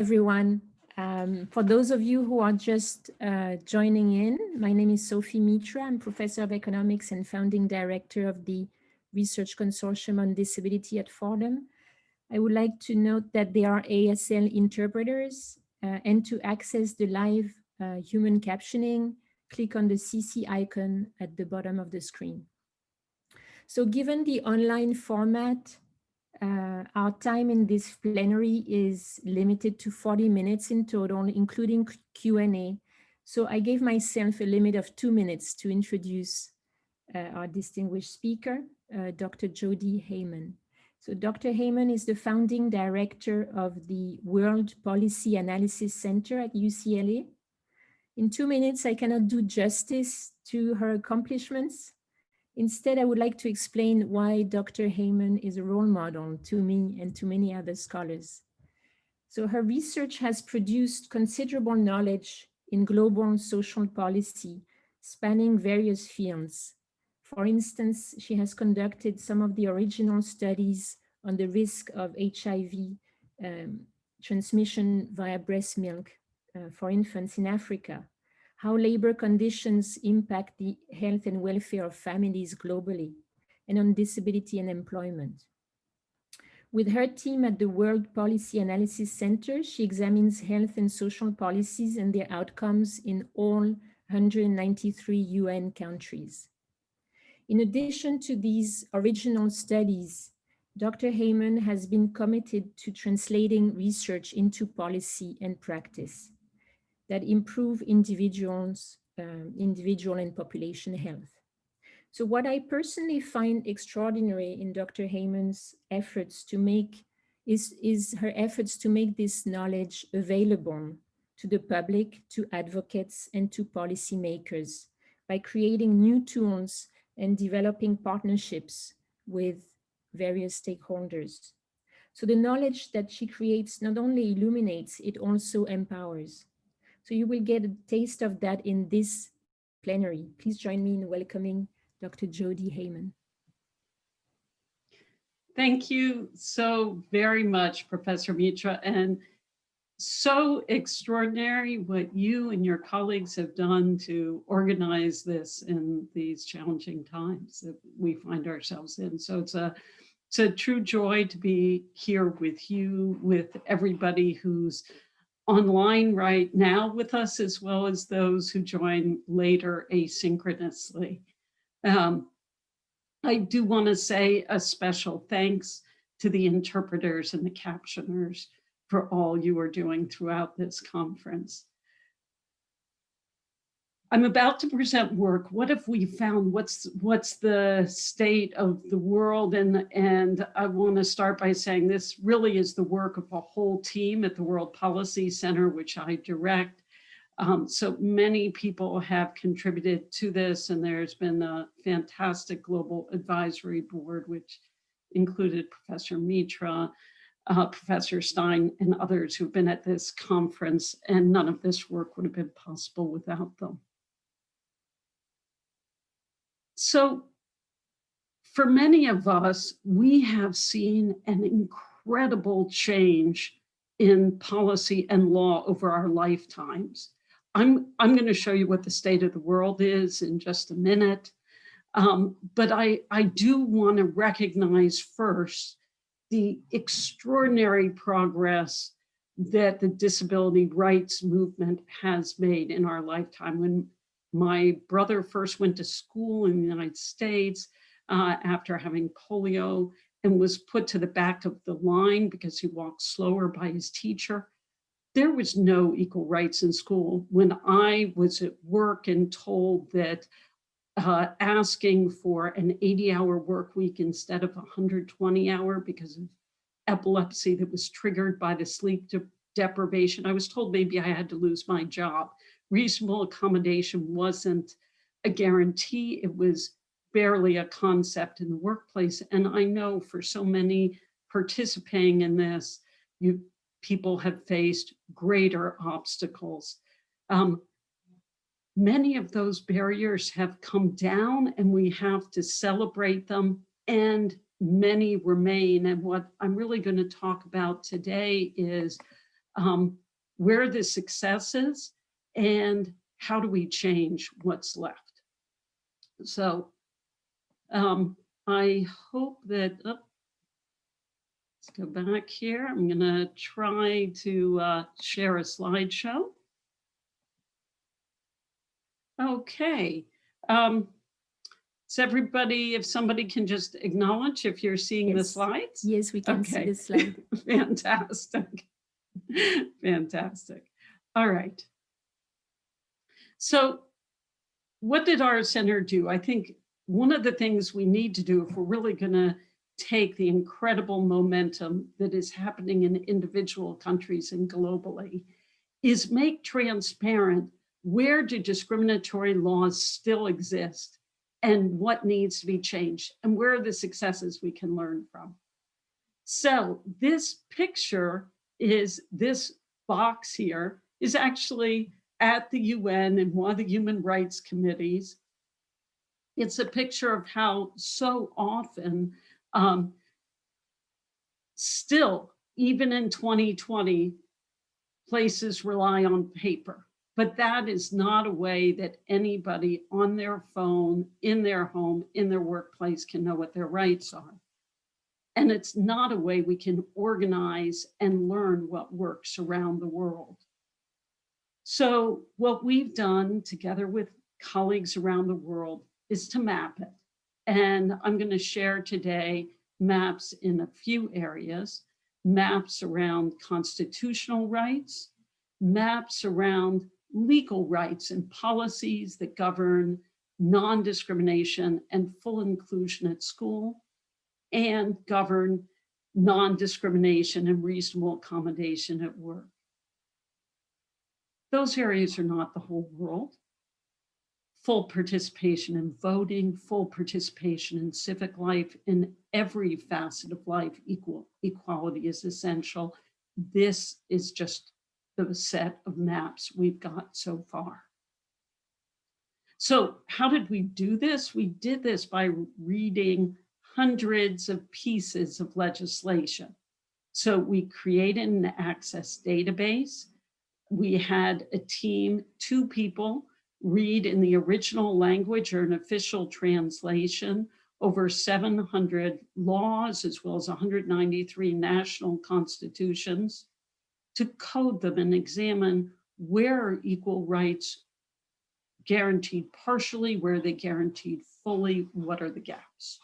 Everyone. For those of you who are just joining in, my name is Sophie Mitra. I'm Professor of Economics and Founding Director of the Research Consortium on Disability at Fordham. I would like to note that there are ASL interpreters, and to access the live human captioning, click on the CC icon at the bottom of the screen. So given the online format, our time in this plenary is limited to 40 minutes in total, including Q&A. So I gave myself a limit of 2 minutes to introduce our distinguished speaker, Dr. Jody Heymann. So Dr. Heymann is the founding director of the World Policy Analysis Center at UCLA. In 2 minutes, I cannot do justice to her accomplishments. Instead, I would like to explain why Dr. Heymann is a role model to me and to many other scholars. So her research has produced considerable knowledge in global social policy, spanning various fields. For instance, she has conducted some of the original studies on the risk of HIV transmission via breast milk for infants in Africa, how labor conditions impact the health and welfare of families globally, and on disability and employment. With her team at the World Policy Analysis Center, she examines health and social policies and their outcomes in all 193 UN countries. In addition to these original studies, Dr. Heymann has been committed to translating research into policy and practice that improve individual and population health. So what I personally find extraordinary in Dr. Heymann's efforts to make is her efforts to make this knowledge available to the public, to advocates, and to policymakers by creating new tools and developing partnerships with various stakeholders. So the knowledge that she creates not only illuminates, it also empowers. So you will get a taste of that in this plenary. Please join me in welcoming Dr. Jody Heymann. Thank you so very much, Professor Mitra, and so extraordinary what you and your colleagues have done to organize this in these challenging times that we find ourselves in. So it's a true joy to be here with you, with everybody who's online right now with us, as well as those who join later asynchronously. I do want to say a special thanks to the interpreters and the captioners for all you are doing throughout this conference. I'm about to present work. What have we found? What's the state of the world? And I want to start by saying this really is the work of a whole team at the World Policy Center, which I direct. So many people have contributed to this, and there's been a fantastic global advisory board, which included Professor Mitra, Professor Stein, and others who've been at this conference, and none of this work would have been possible without them. So for many of us, we have seen an incredible change in policy and law over our lifetimes. I'm going to show you what the state of the world is in just a minute. But I do want to recognize first the extraordinary progress that the disability rights movement has made in our lifetime. When my brother first went to school in the United States after having polio and was put to the back of the line because he walked slower by his teacher, there was no equal rights in school. When I was at work and told that asking for an 80-hour work week instead of a 120-hour because of epilepsy that was triggered by the sleep deprivation, I was told maybe I had to lose my job. Reasonable accommodation wasn't a guarantee. It was barely a concept in the workplace. And I know for so many participating in this, people have faced greater obstacles. Many of those barriers have come down and we have to celebrate them, and many remain. And what I'm really going to talk about today is where are the successes, and how do we change what's left? So I hope that, let's go back here. I'm going to try to share a slideshow. Okay. So everybody, if somebody can just acknowledge if you're seeing the slides. Yes, we can see the slide. Fantastic. Fantastic. All right. So what did our center do? I think one of the things we need to do if we're really going to take the incredible momentum that is happening in individual countries and globally is make transparent where do discriminatory laws still exist and what needs to be changed and where are the successes we can learn from. So this picture is, this box here is actually at the UN in one of the human rights committees. It's a picture of how so often still, even in 2020, places rely on paper. But that is not a way that anybody on their phone, in their home, in their workplace can know what their rights are. And it's not a way we can organize and learn what works around the world. So what we've done together with colleagues around the world is to map it. And I'm going to share today maps in a few areas, maps around constitutional rights, maps around legal rights and policies that govern non-discrimination and full inclusion at school, and govern non-discrimination and reasonable accommodation at work. Those areas are not the whole world. Full participation in voting, full participation in civic life, in every facet of life, equality is essential. This is just the set of maps we've got so far. So how did we do this? We did this by reading hundreds of pieces of legislation. So we created an access database. We had a team, 2 people, read in the original language or an official translation over 700 laws, as well as 193 national constitutions, to code them and examine where are equal rights guaranteed partially, where are they guaranteed fully, what are the gaps.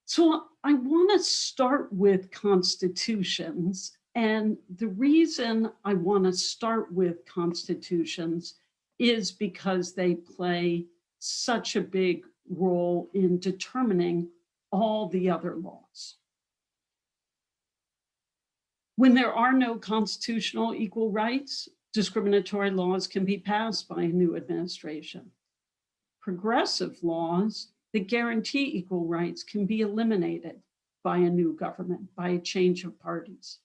So I want to start with constitutions. And the reason I want to start with constitutions is because they play such a big role in determining all the other laws. When there are no constitutional equal rights, discriminatory laws can be passed by a new administration. Progressive laws that guarantee equal rights can be eliminated by a new government, by a change of parties.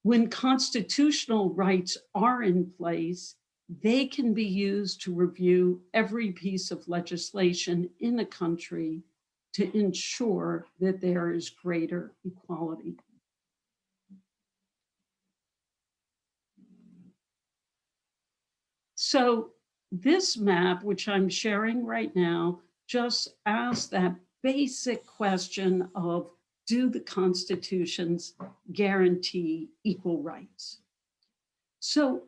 When constitutional rights are in place, they can be used to review every piece of legislation in a country to ensure that there is greater equality. So this map, which I'm sharing right now, just asks that basic question of, do the constitutions guarantee equal rights? So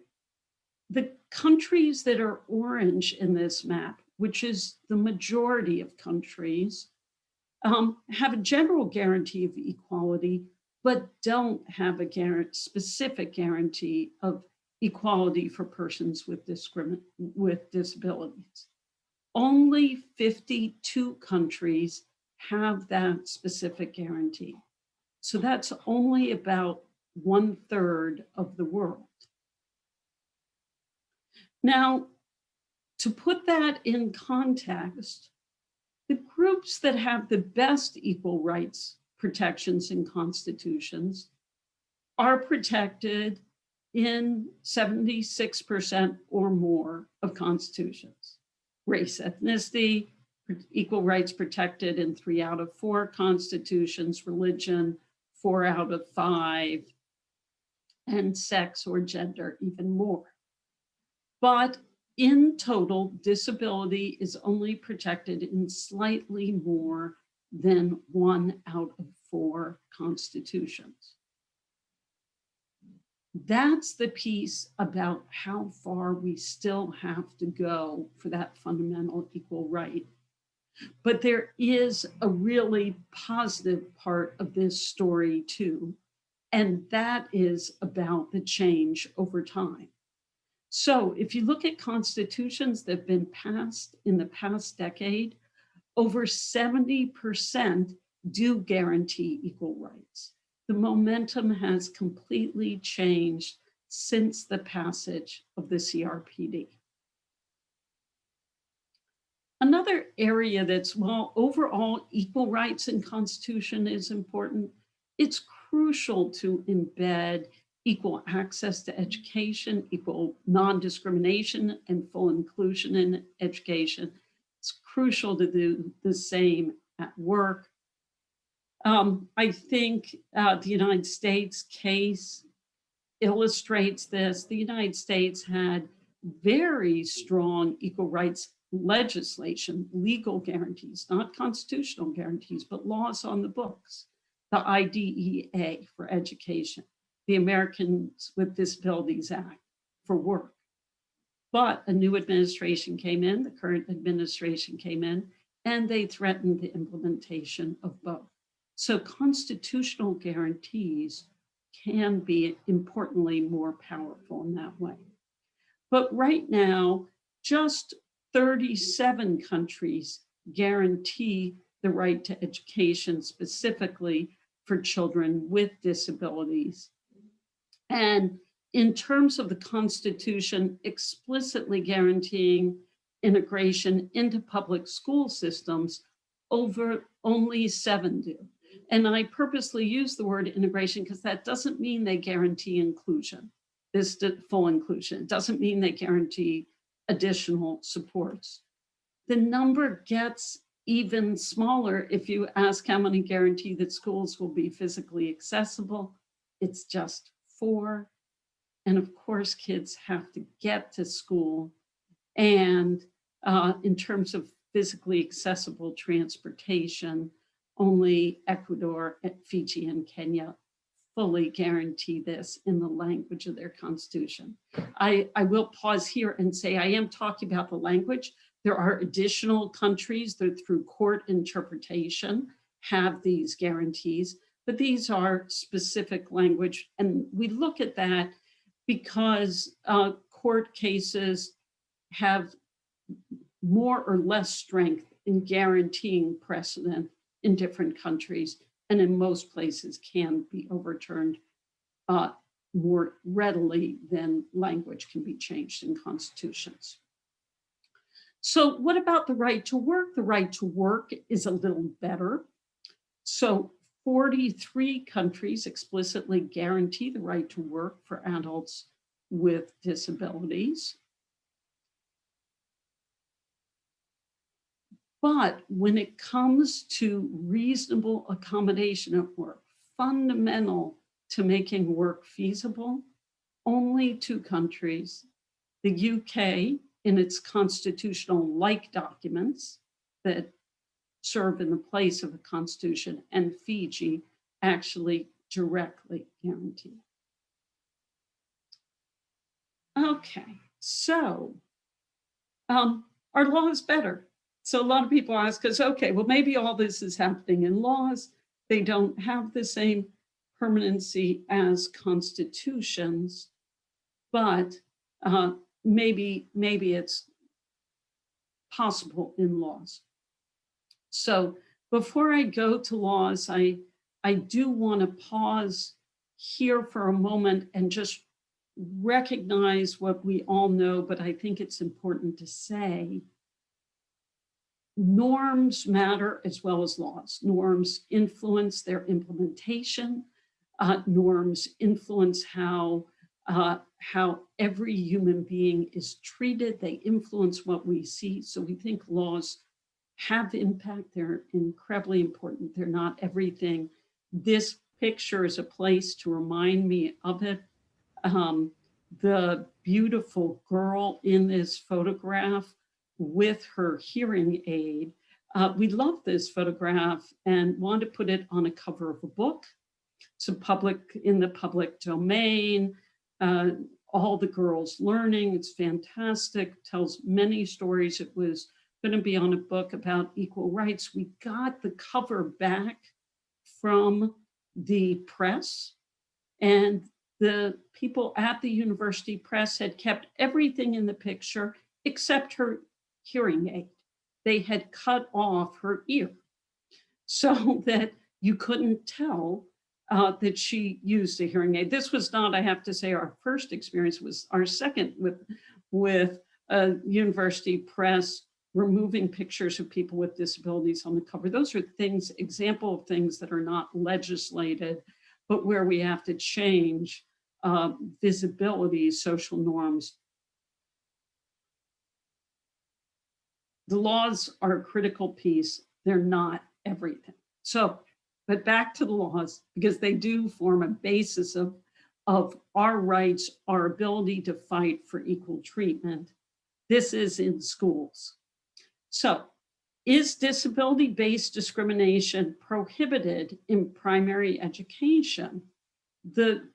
the countries that are orange in this map, which is the majority of countries, have a general guarantee of equality, but don't have a specific guarantee of equality for persons with disabilities. Only 52 countries have that specific guarantee. So that's only about 1/3 of the world. Now, to put that in context, the groups that have the best equal rights protections in constitutions are protected in 76% or more of constitutions. Race, ethnicity, equal rights protected in 3 out of 4 constitutions, religion, 4 out of 5, and sex or gender even more. But in total, disability is only protected in slightly more than 1 out of 4 constitutions. That's the piece about how far we still have to go for that fundamental equal right. But there is a really positive part of this story too, and that is about the change over time. So if you look at constitutions that have been passed in the past decade, over 70% do guarantee equal rights. The momentum has completely changed since the passage of the CRPD. Another area that's, while overall equal rights in Constitution is important, it's crucial to embed equal access to education, equal non-discrimination, and full inclusion in education. It's crucial to do the same at work. I think the United States case illustrates this. The United States had very strong equal rights legislation, legal guarantees, not constitutional guarantees, but laws on the books. The IDEA for education, the Americans with Disabilities Act for work. But a new administration came in, the current administration came in, and they threatened the implementation of both. So constitutional guarantees can be importantly more powerful in that way. But right now, just 37 countries guarantee the right to education specifically for children with disabilities. And in terms of the Constitution explicitly guaranteeing integration into public school systems, only 7 do. And I purposely use the word integration because that doesn't mean they guarantee inclusion, this full inclusion. It doesn't mean they guarantee additional supports. The number gets even smaller if you ask how many guarantee that schools will be physically accessible. It's just 4. And of course, kids have to get to school. And in terms of physically accessible transportation, only Ecuador, Fiji, and Kenya fully guarantee this in the language of their constitution. I will pause here and say I am talking about the language. There are additional countries that through court interpretation have these guarantees, but these are specific language. And we look at that because court cases have more or less strength in guaranteeing precedent in different countries, and in most places can be overturned more readily than language can be changed in constitutions. So what about the right to work? The right to work is a little better. So 43 countries explicitly guarantee the right to work for adults with disabilities. But when it comes to reasonable accommodation at work, fundamental to making work feasible, only 2 countries, the UK in its constitutional like documents that serve in the place of a constitution, and Fiji actually directly guarantee. Okay, so our law is better. So a lot of people ask us, okay, well, maybe all this is happening in laws. They don't have the same permanency as constitutions, but maybe it's possible in laws. So before I go to laws, I do want to pause here for a moment and just recognize what we all know, but I think it's important to say. Norms matter as well as laws. Norms influence their implementation. Norms influence how every human being is treated. They influence what we see. So we think laws have impact. They're incredibly important. They're not everything. This picture is a place to remind me of it. The beautiful girl in this photograph with her hearing aid. We love this photograph and want to put it on a cover of a book. It's in the public domain. All the girls learning. It's fantastic. Tells many stories. It was going to be on a book about equal rights. We got the cover back from the press, and the people at the university press had kept everything in the picture except her hearing aid. They had cut off her ear so that you couldn't tell that she used a hearing aid. This was not, I have to say, our first experience. It was our second with a university press removing pictures of people with disabilities on the cover. Those are things, example of things that are not legislated, but where we have to change visibility, social norms. The laws are a critical piece. They're not everything. So, but back to the laws, because they do form a basis of our rights, our ability to fight for equal treatment. This is in schools. So, is disability-based discrimination prohibited in primary education? The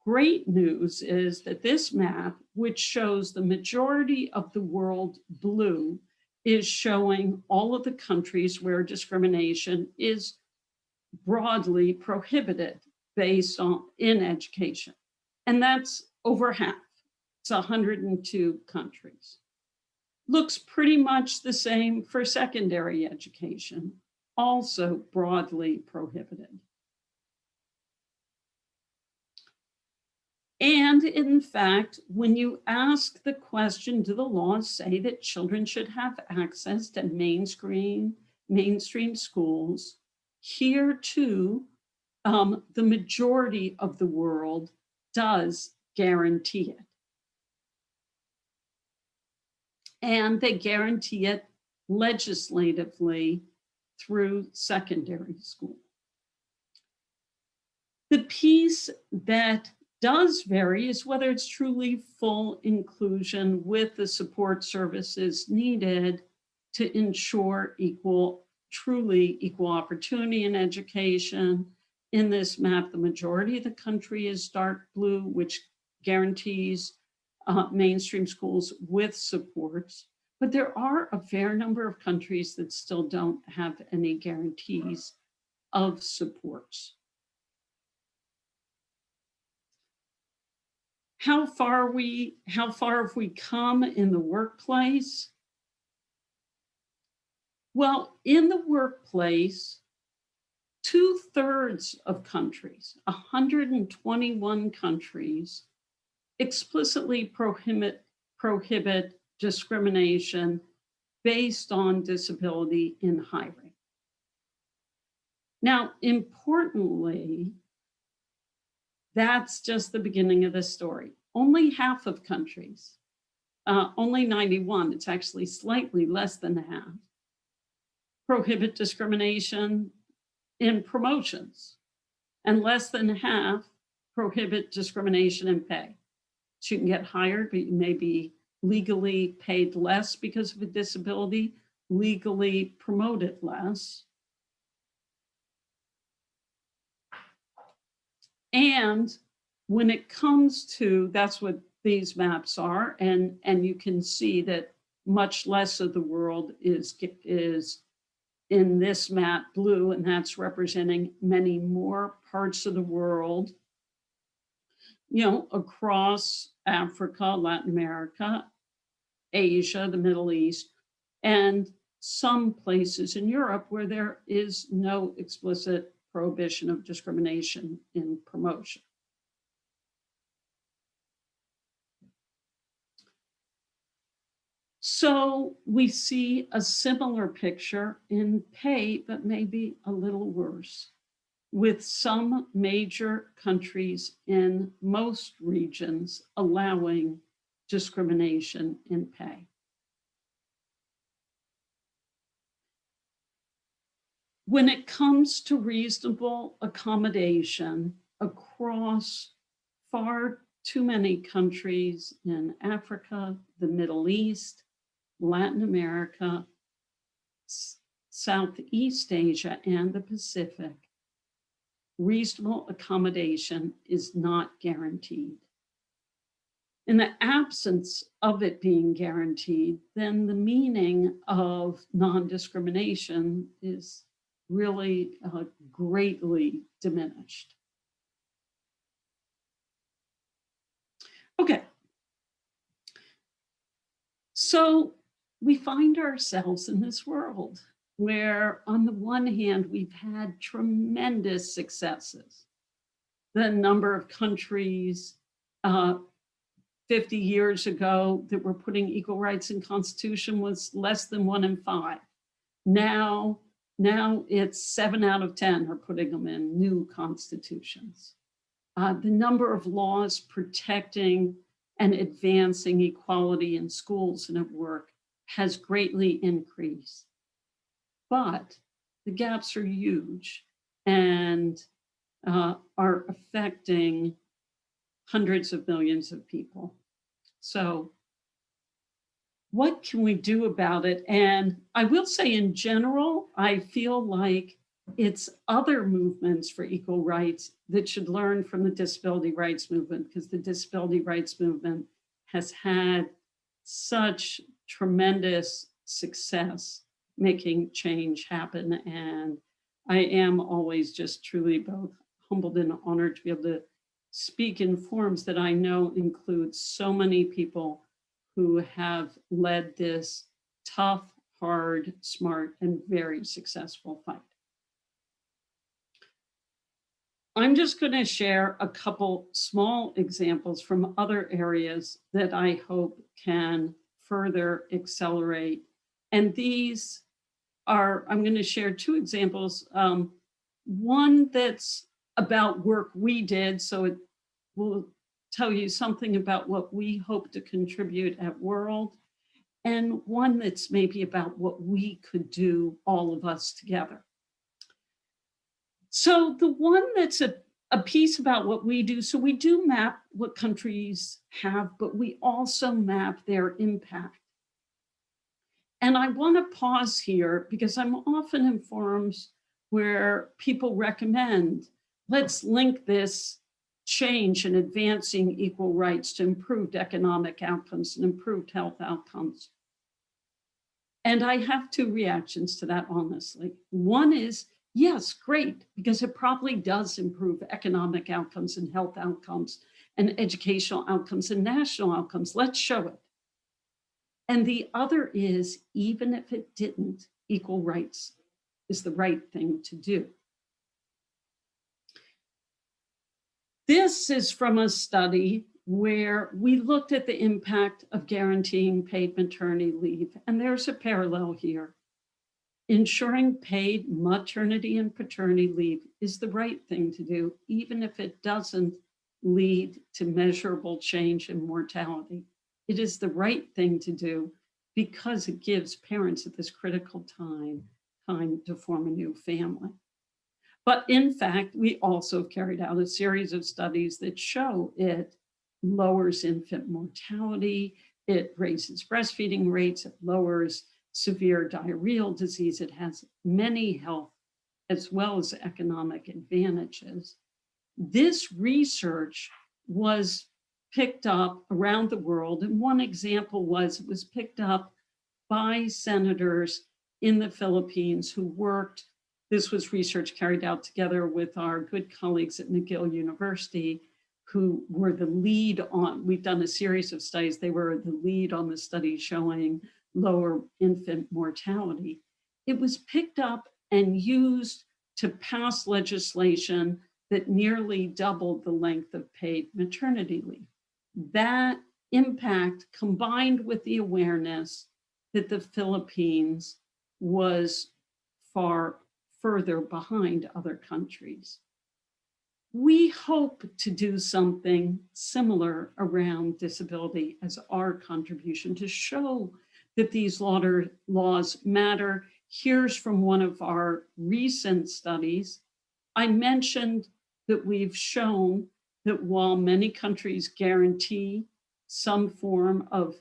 great news is that this map, which shows the majority of the world blue, is showing all of the countries where discrimination is broadly prohibited based on in education. And that's over half. It's 102 countries. Looks pretty much the same for secondary education, also broadly prohibited. And in fact, when you ask the question, do the laws say that children should have access to mainstream schools? Here too, the majority of the world does guarantee it. And they guarantee it legislatively through secondary school. The piece that does vary is whether it's truly full inclusion with the support services needed to ensure truly equal opportunity in education. In this map, the majority of the country is dark blue, which guarantees mainstream schools with supports. But there are a fair number of countries that still don't have any guarantees of supports. How far have we come in the workplace? Well, in the workplace, 2/3 of countries, 121 countries, explicitly prohibit discrimination based on disability in hiring. Now, importantly, that's just the beginning of the story. Only half of countries, only 91, it's actually slightly less than half, prohibit discrimination in promotions, and less than half prohibit discrimination in pay. So you can get hired, but you may be legally paid less because of a disability, legally promoted less. And when it comes to, that's what these maps are, and you can see that much less of the world is in this map blue, and that's representing many more parts of the world, across Africa, Latin America, Asia, the Middle East, and some places in Europe where there is no explicit prohibition of discrimination in promotion. So we see a similar picture in pay, but maybe a little worse, with some major countries in most regions allowing discrimination in pay. When it comes to reasonable accommodation across far too many countries in Africa, the Middle East, Latin America, Southeast Asia, and the Pacific, reasonable accommodation is not guaranteed. In the absence of it being guaranteed, then the meaning of non-discrimination is really greatly diminished. Okay, so we find ourselves in this world where on the one hand, we've had tremendous successes. The number of countries 50 years ago that were putting equal rights in Constitution was less than 1 in 5. Now it's 7 out of 10 are putting them in new constitutions. The number of laws protecting and advancing equality in schools and at work has greatly increased. But the gaps are huge and are affecting hundreds of millions of people. So what can we do about it? And I will say in general, I feel like it's other movements for equal rights that should learn from the disability rights movement, because the disability rights movement has had such tremendous success making change happen. And I am always just truly both humbled and honored to be able to speak in forums that I know include so many people who have led this tough, hard, smart, and very successful fight. I'm just going to share a couple small examples from other areas that I hope can further accelerate. And these are, I'm going to share 2 examples. One that's about work we did, so it will tell you something about what we hope to contribute at World, and one that's maybe about what we could do, all of us together. So the one that's a piece about what we do, so we do map what countries have, but we also map their impact. And I want to pause here because I'm often in forums where people recommend, let's link this change in advancing equal rights to improved economic outcomes and improved health outcomes. And I have 2 reactions to that, honestly. One is, yes, great, because it probably does improve economic outcomes and health outcomes and educational outcomes and national outcomes. Let's show it. And the other is, even if it didn't, equal rights is the right thing to do. This is from a study where we looked at the impact of guaranteeing paid maternity leave, and there's a parallel here. Ensuring paid maternity and paternity leave is the right thing to do, even if it doesn't lead to measurable change in mortality. It is the right thing to do because it gives parents at this critical time to form a new family. But in fact, we also carried out a series of studies that show it lowers infant mortality, it raises breastfeeding rates, it lowers severe diarrheal disease, it has many health as well as economic advantages. This research was picked up around the world, and one example was it was picked up by senators in the Philippines who worked. This was research carried out together with our good colleagues at McGill University, who were the lead on, we've done a series of studies, they were the lead on the study showing lower infant mortality. It was picked up and used to pass legislation that nearly doubled the length of paid maternity leave. That impact, combined with the awareness that the Philippines was far further behind other countries. We hope to do something similar around disability as our contribution to show that these laws matter. Here's from one of our recent studies. I mentioned that we've shown that while many countries guarantee some form of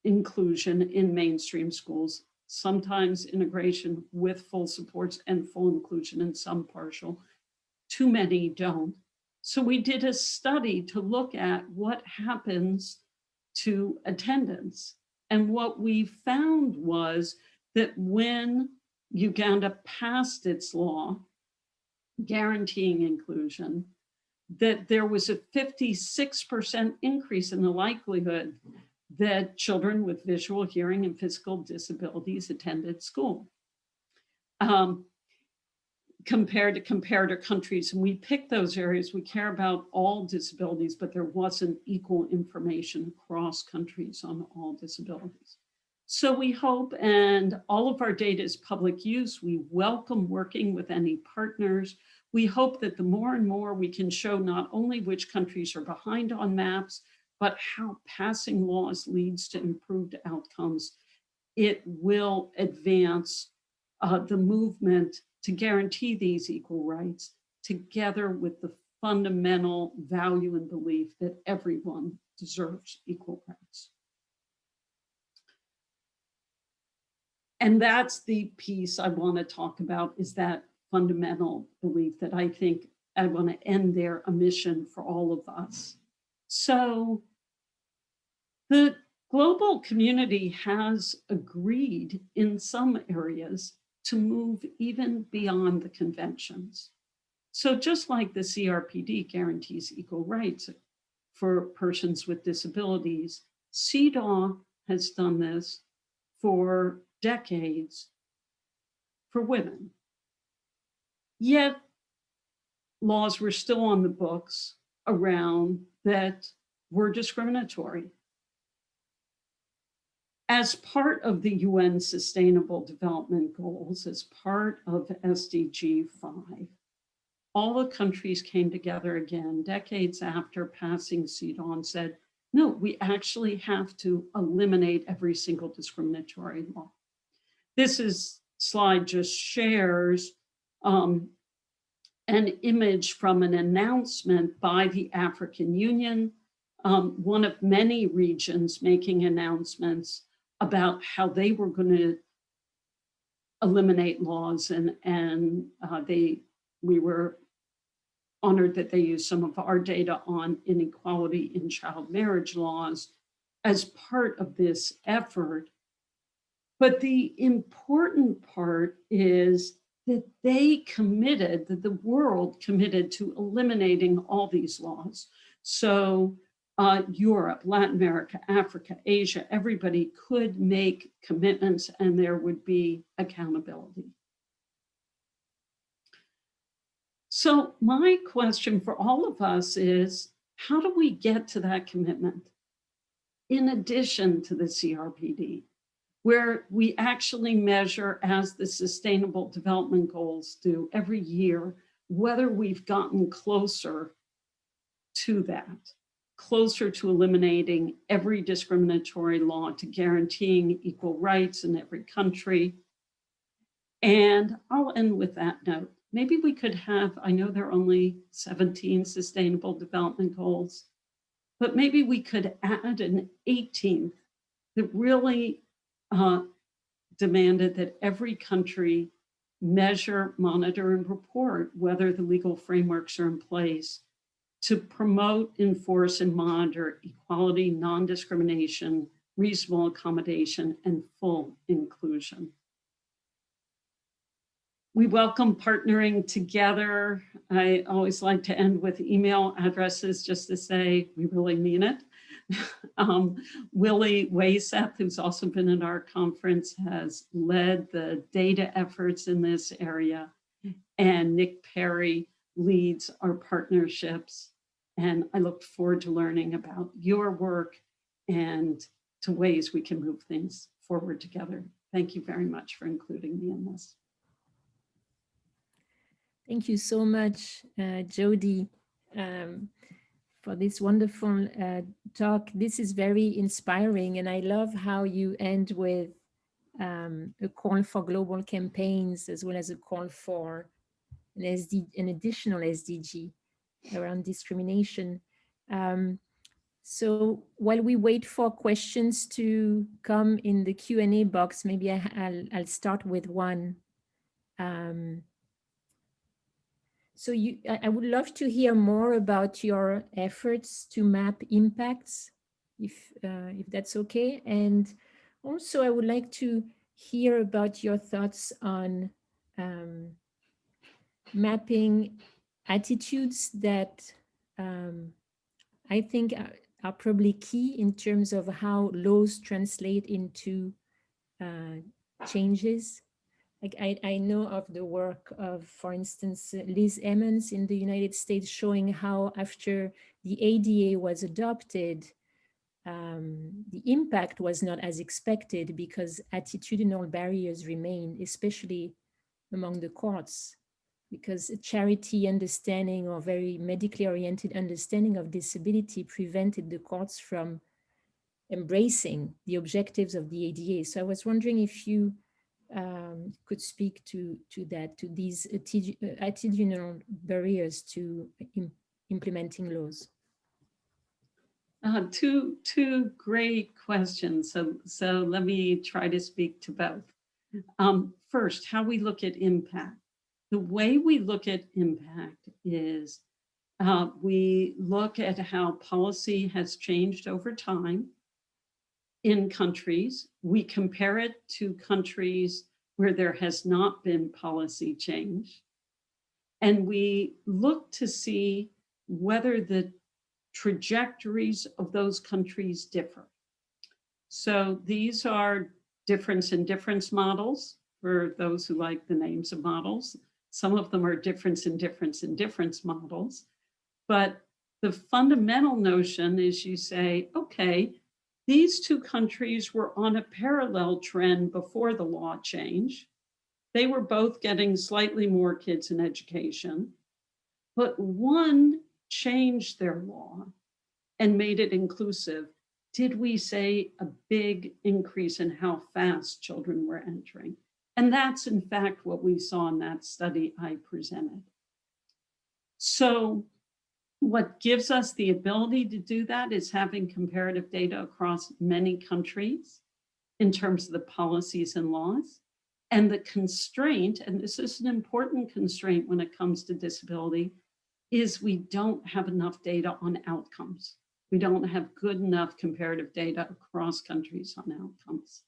inclusion in mainstream schools, sometimes integration with full supports and full inclusion and some partial, too many don't. So we did a study to look at what happens to attendance. And what we found was that when Uganda passed its law guaranteeing inclusion, that there was a 56% increase in the likelihood that children with visual, hearing, and physical disabilities attended school. Compared to comparator countries. And we picked those areas. We care about all disabilities, but there wasn't equal information across countries on all disabilities. So we hope, and all of our data is public use, we welcome working with any partners. We hope that the more and more we can show not only which countries are behind on maps, but how passing laws leads to improved outcomes, it will advance the movement to guarantee these equal rights, together with the fundamental value and belief that everyone deserves equal rights. And that's the piece I want to talk about, is that fundamental belief that I think I want to end there, a mission for all of us. So the global community has agreed in some areas to move even beyond the conventions. So just like the CRPD guarantees equal rights for persons with disabilities, CEDAW has done this for decades for women. Yet laws were still on the books around that were discriminatory. As part of the UN Sustainable Development Goals, as part of SDG 5, all the countries came together again decades after passing CEDAW and said, no, we actually have to eliminate every single discriminatory law. This slide just shares an image from an announcement by the African Union, one of many regions making announcements about how they were going to eliminate laws, and we were honored that they used some of our data on inequality in child marriage laws as part of this effort. But the important part is that they committed, that the world committed to eliminating all these laws. So Europe, Latin America, Africa, Asia, everybody could make commitments and there would be accountability. So my question for all of us is, how do we get to that commitment? In addition to the CRPD, where we actually measure, as the Sustainable Development Goals do every year, whether we've gotten closer to that, closer to eliminating every discriminatory law, to guaranteeing equal rights in every country. And I'll end with that note. Maybe we could have, I know there are only 17 Sustainable Development Goals, but maybe we could add an 18th that really demanded that every country measure, monitor, and report whether the legal frameworks are in place to promote, enforce, and monitor equality, non-discrimination, reasonable accommodation, and full inclusion. We welcome partnering together. I always like to end with email addresses just to say we really mean it. Willie Wayseth, who's also been at our conference, has led the data efforts in this area. And Nick Perry leads our partnerships. And I look forward to learning about your work and to ways we can move things forward together. Thank you very much for including me in this. Thank you so much, Jody, for this wonderful talk. This is very inspiring, and I love how you end with a call for global campaigns, as well as a call for an additional SDG around discrimination. So while we wait for questions to come in the Q&A box, maybe I'll start with one. So I would love to hear more about your efforts to map impacts, if that's okay. And also I would like to hear about your thoughts on mapping attitudes that I think are probably key in terms of how laws translate into changes. Like I know of the work of, for instance, Liz Emmons in the United States, showing how after the ADA was adopted, the impact was not as expected because attitudinal barriers remained, especially among the courts, because a charity understanding or very medically oriented understanding of disability prevented the courts from embracing the objectives of the ADA. So I was wondering if you could speak to that, to these attitudinal barriers to implementing laws. Two great questions. So let me try to speak to both. First, how we look at impact. The way we look at impact is we look at how policy has changed over time in countries. We compare it to countries where there has not been policy change. And we look to see whether the trajectories of those countries differ. So these are difference in difference models for those who like the names of models. Some of them are difference in difference in difference models. But the fundamental notion is you say, okay, these two countries were on a parallel trend before the law change. They were both getting slightly more kids in education, but one changed their law and made it inclusive. Did we say a big increase in how fast children were entering? And that's in fact what we saw in that study I presented. So what gives us the ability to do that is having comparative data across many countries in terms of the policies and laws. And the constraint, and this is an important constraint when it comes to disability, is we don't have enough data on outcomes. We don't have good enough comparative data across countries on outcomes.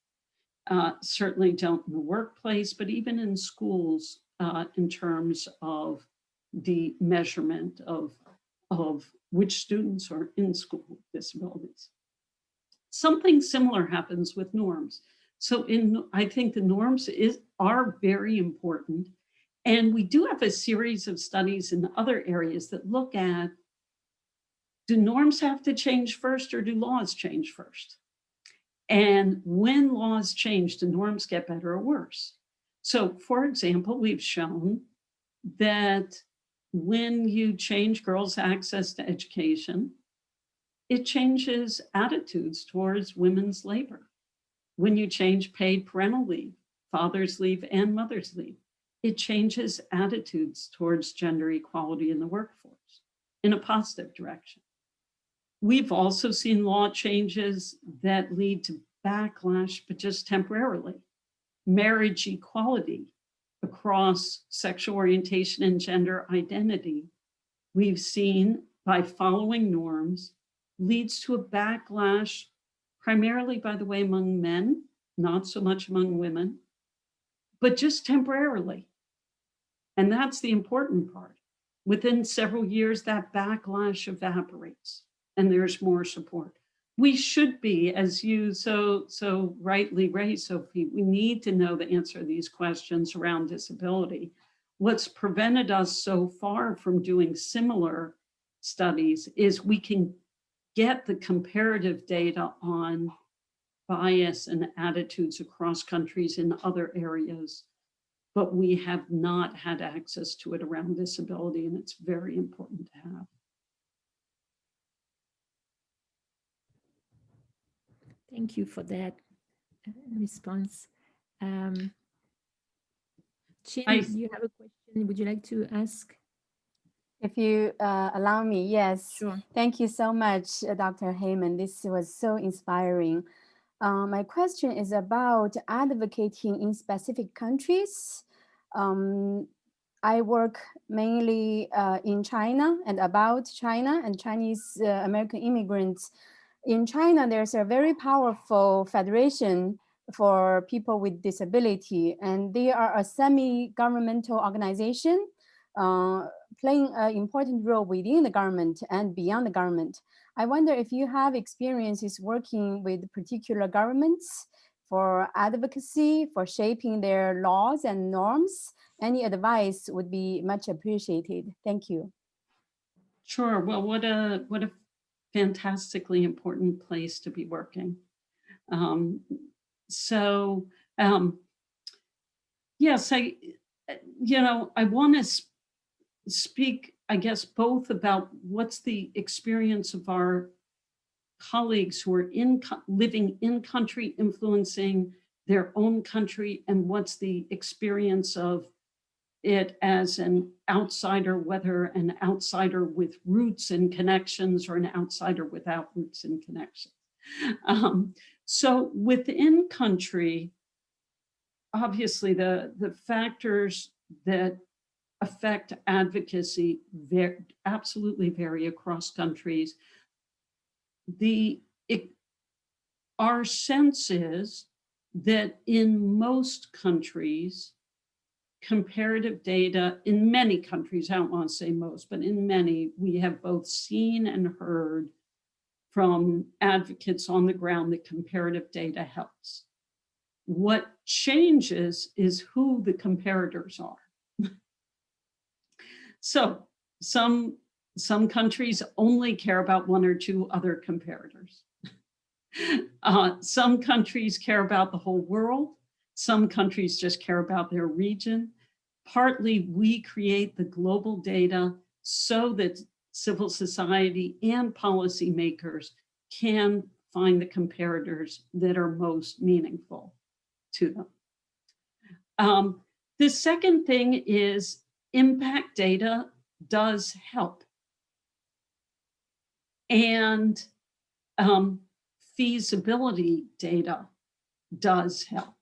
Certainly don't in the workplace, but even in schools in terms of the measurement of which students are in school with disabilities. Something similar happens with norms. So I think the norms are very important. And we do have a series of studies in other areas that look at, do norms have to change first or do laws change first? And when laws change, do norms get better or worse? So for example, we've shown that when you change girls' access to education, it changes attitudes towards women's labor. When you change paid parental leave, father's leave and mother's leave, it changes attitudes towards gender equality in the workforce in a positive direction. We've also seen law changes that lead to backlash, but just temporarily. Marriage equality across sexual orientation and gender identity, we've seen by following norms leads to a backlash, primarily, by the way, among men, not so much among women, but just temporarily. And that's the important part. Within several years, that backlash evaporates and there's more support. We should be, as you so rightly raised, Sophie, we need to know the answer to these questions around disability. What's prevented us so far from doing similar studies is we can get the comparative data on bias and attitudes across countries in other areas, but we have not had access to it around disability, and it's very important to have. Thank you for that response. Chin, I you have a question? Would you like to ask? If you allow me, yes. Sure. Thank you so much, Dr. Heyman. This was so inspiring. My question is about advocating in specific countries. I work mainly in China and about China and Chinese American immigrants. In China, there's a very powerful federation for people with disability, and they are a semi-governmental organization uh, playing an important role within the government and beyond the government. I wonder if you have experiences working with particular governments for advocacy, for shaping their laws and norms. Any advice would be much appreciated. Thank you. Sure. Well, what a fantastically important place to be working. So yes, I want to speak, I guess, both about what's the experience of our colleagues who are living in country, influencing their own country, and what's the experience of it as an outsider, whether an outsider with roots and connections or an outsider without roots and connections. So within country, obviously the factors that affect advocacy absolutely vary across countries. Our sense is that in most countries, comparative data, in many countries, I don't want to say most, but in many, we have both seen and heard from advocates on the ground that comparative data helps. What changes is who the comparators are. So some countries only care about one or two other comparators. Some countries care about the whole world. Some countries just care about their region. Partly, we create the global data so that civil society and policymakers can find the comparators that are most meaningful to them. The second thing is impact data does help. And feasibility data does help.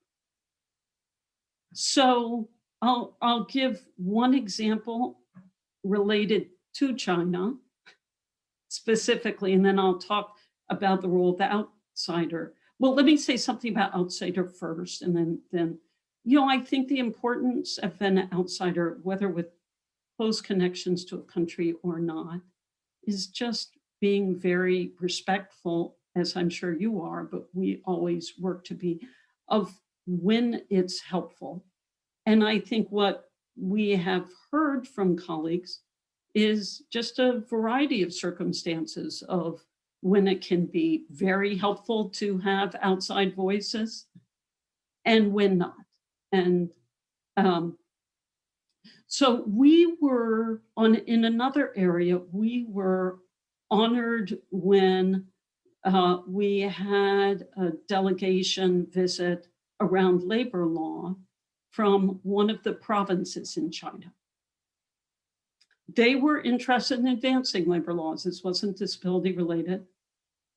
So I'll give one example related to China specifically, and then I'll talk about the role of the outsider. Well, let me say something about outsider first, and then I think the importance of an outsider, whether with close connections to a country or not, is just being very respectful, as I'm sure you are, but we always work to be, of when it's helpful. And I think what we have heard from colleagues is just a variety of circumstances of when it can be very helpful to have outside voices and when not. And so we were in another area, we were honored when we had a delegation visit around labor law from one of the provinces in China. They were interested in advancing labor laws. This wasn't disability related.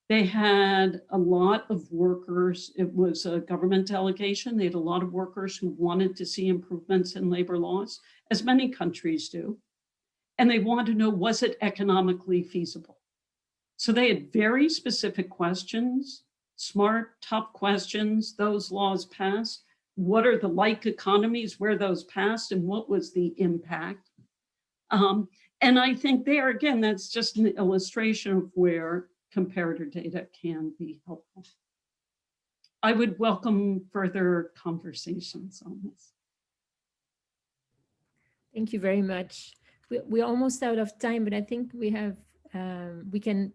They had a lot of workers. It was a government delegation. They had a lot of workers who wanted to see improvements in labor laws, as many countries do. And they wanted to know, was it economically feasible? So they had very specific questions, smart, tough questions. Those laws passed. What are the like economies where those passed, and what was the impact? And I think there, again, that's just an illustration of where comparator data can be helpful. I would welcome further conversations on this. Thank you very much. We're almost out of time, but I think we have we can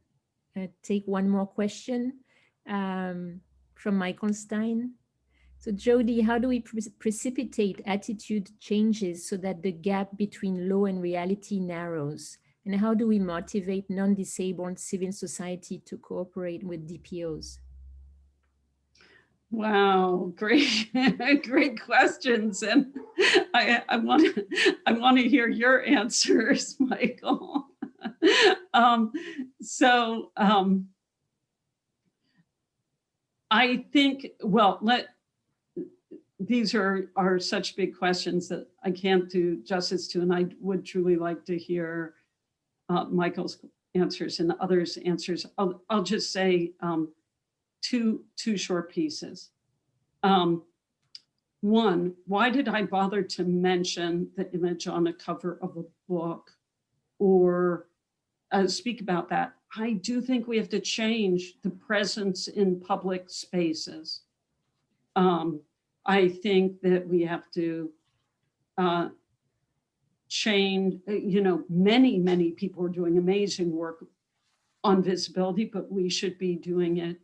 take one more question from Michael Stein. So Jody, how do we precipitate attitude changes so that the gap between law and reality narrows? And how do we motivate non-disabled civil society to cooperate with DPOs? Wow, great, great questions, and I want to hear your answers, Michael. So I think, well, these are such big questions that I can't do justice to, and I would truly like to hear Michael's answers and others' answers. I'll just say two short pieces. One, why did I bother to mention the image on the cover of a book or speak about that? I do think we have to change the presence in public spaces. I think that we have to change, many people are doing amazing work on visibility, but we should be doing it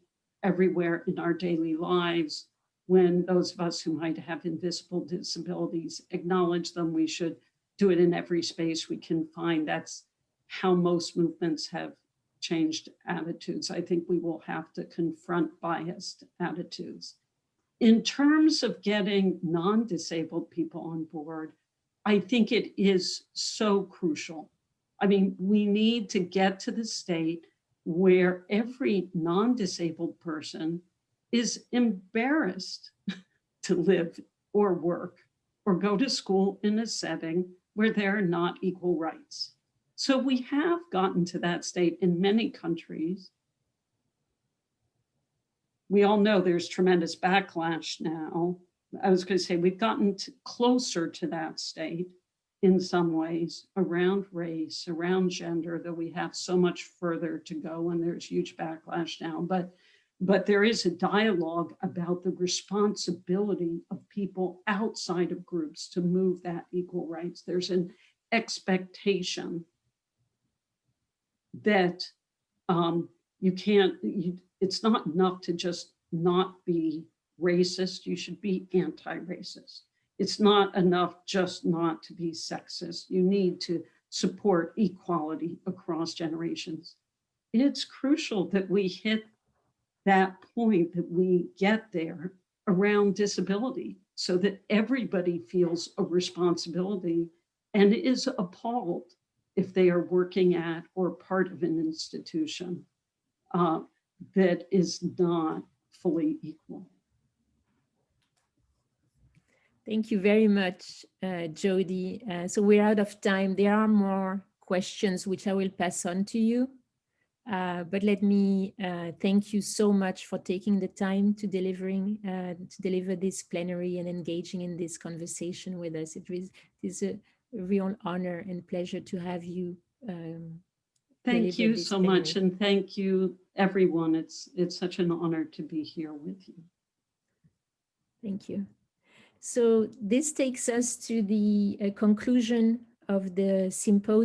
everywhere in our daily lives. When those of us who might have invisible disabilities acknowledge them, we should do it in every space we can find. That's how most movements have changed attitudes. I think we will have to confront biased attitudes. In terms of getting non-disabled people on board, I think it is so crucial. I mean, we need to get to the state where every non-disabled person is embarrassed to live or work or go to school in a setting where there are not equal rights. So we have gotten to that state in many countries. We all know there's tremendous backlash now. I was going to say we've gotten closer to that state in some ways around race, around gender, though we have so much further to go and there's huge backlash now. But there is a dialogue about the responsibility of people outside of groups to move that equal rights. There's an expectation that it's not enough to just not be racist. You should be anti-racist. It's not enough just not to be sexist. You need to support equality across generations. It's crucial that we hit that point, that we get there around disability so that everybody feels a responsibility and is appalled if they are working at or part of an institution that is not fully equal. Thank you very much, Jody. So we're out of time. There are more questions which I will pass on to you. But let me thank you so much for taking the time to deliver this plenary and engaging in this conversation with us. It is a real honor and pleasure to have you. Thank you so much, and thank you, everyone. It's such an honor to be here with you. Thank you. So this takes us to the conclusion of the symposium.